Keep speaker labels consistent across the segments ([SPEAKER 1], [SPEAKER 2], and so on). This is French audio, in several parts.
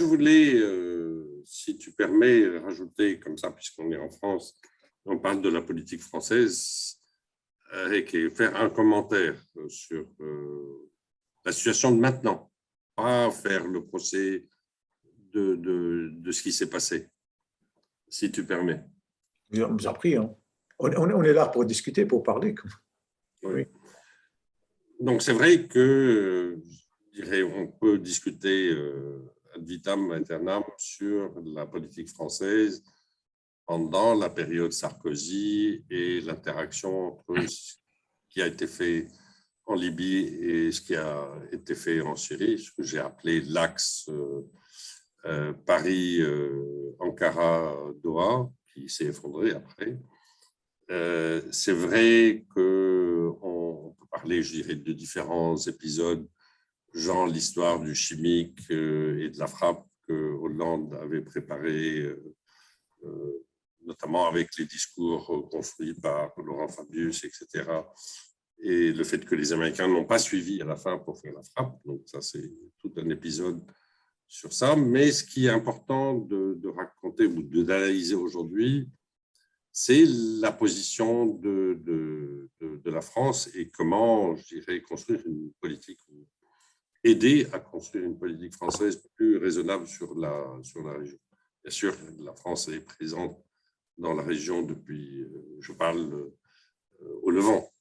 [SPEAKER 1] Je voulais, si tu permets, rajouter comme ça, puisqu'on est en France, on parle de la politique française, et faire un commentaire sur la situation de maintenant, pas faire le procès de ce qui s'est passé, si tu permets.
[SPEAKER 2] Je vous en prie, hein. On est là pour discuter, pour parler.
[SPEAKER 1] Oui.
[SPEAKER 2] Oui.
[SPEAKER 1] Donc, c'est vrai que, je dirais, on peut discuter ad vitam aeternam sur la politique française pendant la période Sarkozy et l'interaction entre ce qui a été fait en Libye et ce qui a été fait en Syrie, ce que j'ai appelé l'axe Paris-Ankara-Doha, qui s'est effondré après. C'est vrai qu'on peut parler, je dirais, de différents épisodes, genre l'histoire du chimique et de la frappe que Hollande avait préparé, notamment avec les discours construits par Laurent Fabius, etc. Et le fait que les Américains n'ont pas suivi à la fin pour faire la frappe. Donc ça, c'est tout un épisode sur ça. Mais ce qui est important de raconter ou d'analyser aujourd'hui, c'est la position de la France et comment, je dirais, construire une politique, aider à construire une politique française plus raisonnable sur la région. Bien sûr, la France est présente dans la région depuis, je parle au Levant,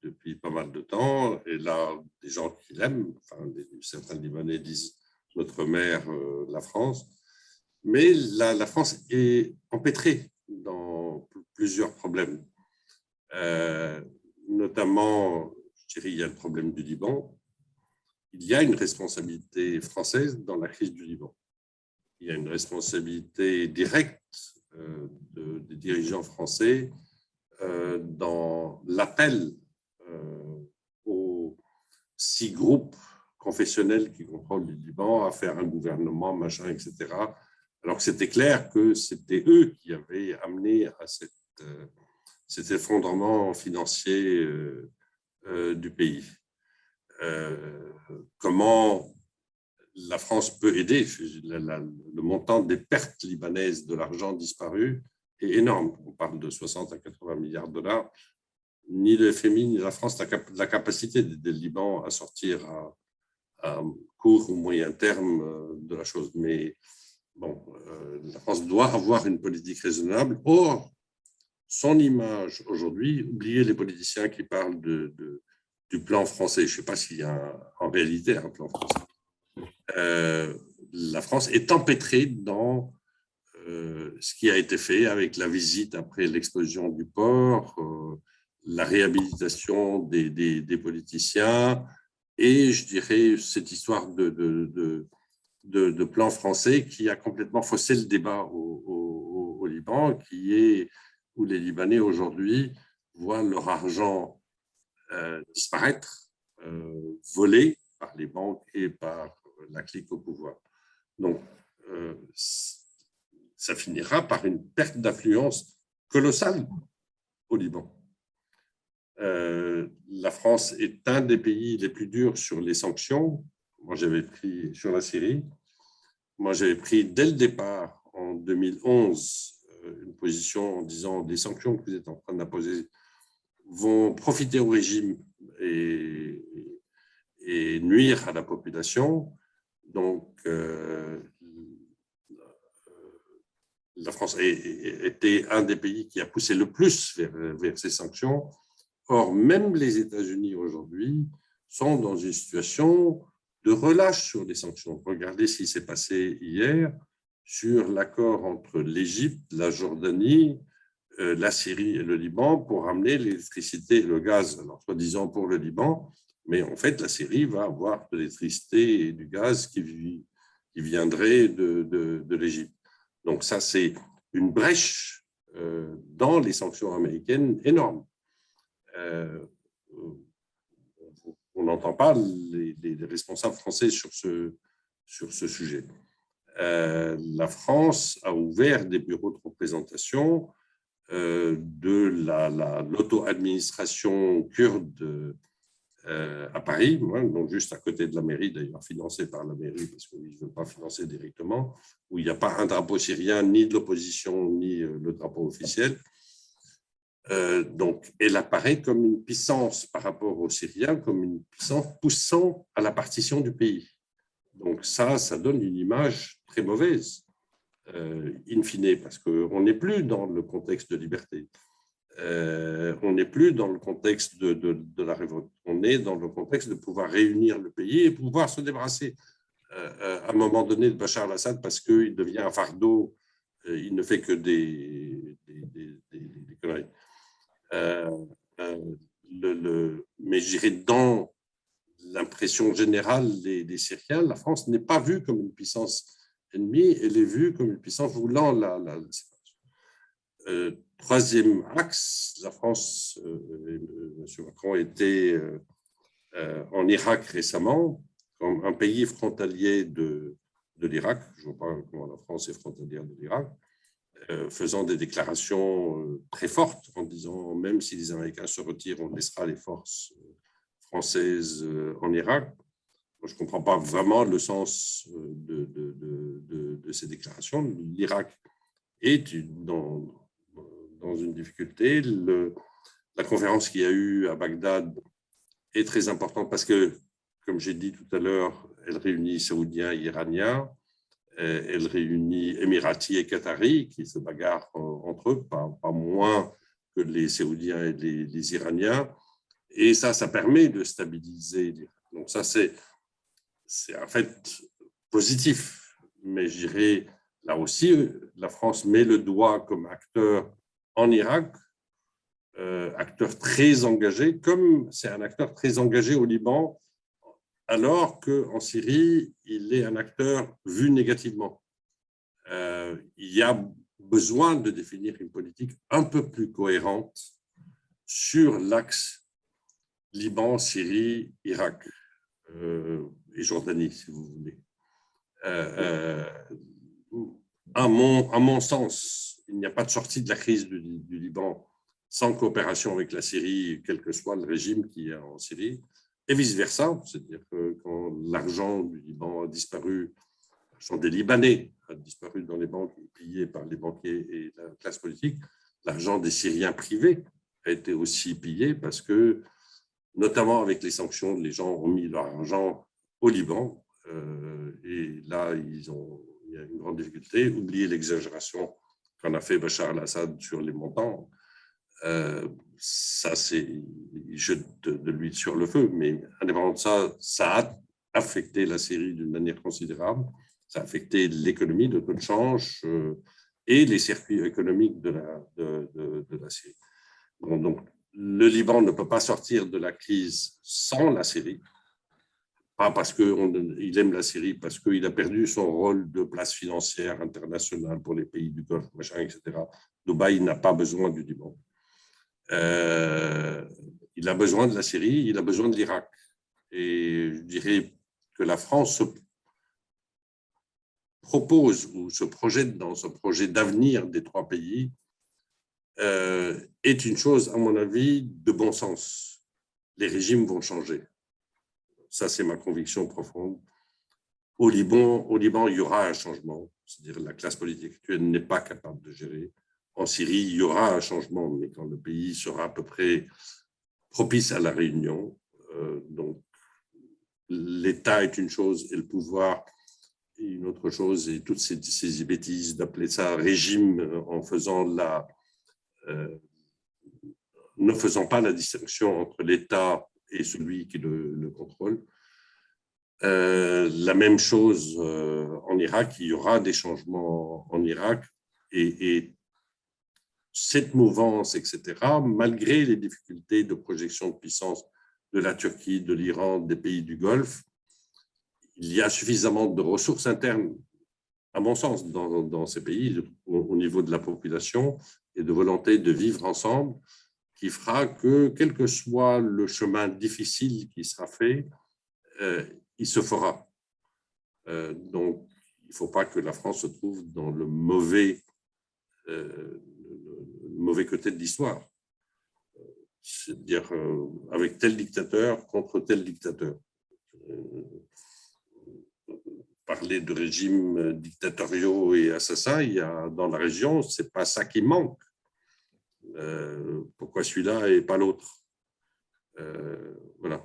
[SPEAKER 1] depuis pas mal de temps. Et là, des gens qui l'aiment, enfin, certains Libanais disent notre mère, la France. Mais la France est empêtrée dans plusieurs problèmes. Notamment, je dirais, il y a le problème du Liban. Il y a une responsabilité française dans la crise du Liban. Il y a une responsabilité directe des dirigeants français dans l'appel aux 6 groupes confessionnels qui contrôlent le Liban à faire un gouvernement, machin, etc. Alors que c'était clair que c'était eux qui avaient amené à cet effondrement financier du pays. Comment la France peut aider? Le montant des pertes libanaises de l'argent disparu est énorme. On parle de 60 à 80 milliards de dollars. Ni le FMI ni la France n'ont la capacité d'aider le Liban à sortir à court ou moyen terme de la chose. Mais bon, la France doit avoir une politique raisonnable. Or, son image aujourd'hui, oubliez les politiciens qui parlent du plan français. Je ne sais pas s'il y a en réalité un plan français. La France est empêtrée dans ce qui a été fait avec la visite après l'explosion du port, la réhabilitation des politiciens et, je dirais, cette histoire de plan français qui a complètement faussé le débat au Liban, où les Libanais aujourd'hui voient leur argent disparaître, volé par les banques et par la clique au pouvoir. Donc, ça finira par une perte d'influence colossale au Liban. La France est un des pays les plus durs sur les sanctions. Moi, j'avais pris sur la Syrie. Moi, j'avais pris dès le départ, en 2011, une position en disant des sanctions que vous êtes en train d'imposer vont profiter au régime et nuire à la population. Donc, la France était un des pays qui a poussé le plus vers ces sanctions. Or, même les États-Unis aujourd'hui sont dans une situation de relâche sur les sanctions. Regardez ce qui s'est passé hier sur l'accord entre l'Égypte, la Jordanie, la Syrie et le Liban pour ramener l'électricité et le gaz, alors soi-disant pour le Liban, mais en fait, la Syrie va avoir de l'électricité et du gaz qui viendraient de l'Égypte. Donc ça, c'est une brèche dans les sanctions américaines énorme. On n'entend pas les responsables français sur ce sujet. La France a ouvert des bureaux de représentation de l'auto-administration kurde à Paris, donc juste à côté de la mairie, d'ailleurs financé par la mairie parce qu'ils ne veulent pas financer directement, où il n'y a pas un drapeau syrien, ni de l'opposition, ni le drapeau officiel. Donc, elle apparaît comme une puissance par rapport aux Syriens, comme une puissance poussant à la partition du pays. Donc ça donne une image très mauvaise, in fine, parce qu'on n'est plus dans le contexte de liberté. On n'est plus dans le contexte de la révolte. On est dans le contexte de pouvoir réunir le pays et pouvoir se débarrasser à un moment donné de Bachar al-Assad parce qu'il devient un fardeau, il ne fait que des conneries. Mais je dirais dans l'impression générale des Syriens, la France n'est pas vue comme une puissance ennemie, elle est vue comme une puissance voulant la séparation. Troisième axe, la France, M. Macron était en Irak récemment, comme un pays frontalier de l'Irak. Je ne vois pas comment la France est frontalière de l'Irak, faisant des déclarations très fortes en disant même si les Américains se retirent, on laissera les forces françaises en Irak. Moi, je ne comprends pas vraiment le sens de ces déclarations. L'Irak est dans une difficulté. La conférence qu'il y a eu à Bagdad est très importante parce que, comme j'ai dit tout à l'heure, elle réunit Saoudiens et Iraniens, elle réunit Émiratis et Qataris qui se bagarrent entre eux, pas moins que les Saoudiens et les Iraniens. Et ça permet de stabiliser l'Irak. Donc ça, c'est en fait positif. Mais je dirais, là aussi, la France met le doigt comme acteur en Irak, acteur très engagé, comme c'est un acteur très engagé au Liban, alors qu'en Syrie, il est un acteur vu négativement. Il y a besoin de définir une politique un peu plus cohérente sur l'axe Liban, Syrie, Irak et Jordanie, si vous voulez. À mon sens, il n'y a pas de sortie de la crise du Liban sans coopération avec la Syrie, quel que soit le régime qui est en Syrie, et vice-versa. C'est-à-dire que quand l'argent du Liban a disparu, l'argent des Libanais a disparu dans les banques pillées par les banquiers et la classe politique, l'argent des Syriens privés a été aussi pillé parce que, notamment avec les sanctions, les gens ont mis leur argent au Liban. Et là, il y a une grande difficulté. Oubliez l'exagération qu'en a fait Bachar al-Assad sur les montants. Ça, c'est jette de l'huile sur le feu. Mais indépendamment de ça, ça a affecté la Syrie d'une manière considérable. Ça a affecté l'économie de taux de change et les circuits économiques de la Syrie. Donc, le Liban ne peut pas sortir de la crise sans la Syrie. Pas parce qu'il aime la Syrie, parce qu'il a perdu son rôle de place financière internationale pour les pays du Golfe, machin, etc. Dubaï n'a pas besoin du Liban. Il a besoin de la Syrie, il a besoin de l'Irak. Et je dirais que la France se propose ou se projette dans ce projet d'avenir des trois pays est une chose, à mon avis, de bon sens. Les régimes vont changer. Ça, c'est ma conviction profonde. Au Liban, il y aura un changement. C'est-à-dire que la classe politique actuelle n'est pas capable de gérer. En Syrie, il y aura un changement, mais quand le pays sera à peu près propice à la réunion. Donc, l'État est une chose et le pouvoir est une autre chose. Et toutes ces bêtises d'appeler ça régime en faisant ne faisant pas la distinction entre l'État et celui qui le contrôle. La même chose en Irak, il y aura des changements en Irak et cette mouvance, etc., malgré les difficultés de projection de puissance de la Turquie, de l'Iran, des pays du Golfe, il y a suffisamment de ressources internes, à mon sens, dans ces pays, au niveau de la population et de volonté de vivre ensemble, qui fera que, quel que soit le chemin difficile qui sera fait, il se fera. Donc, il ne faut pas que la France se trouve dans le mauvais côté de l'histoire. C'est-à-dire avec tel dictateur contre tel dictateur. Parler de régimes dictatoriaux et assassins, il y a dans la région, c'est pas ça qui manque. Pourquoi celui-là et pas l'autre? Voilà.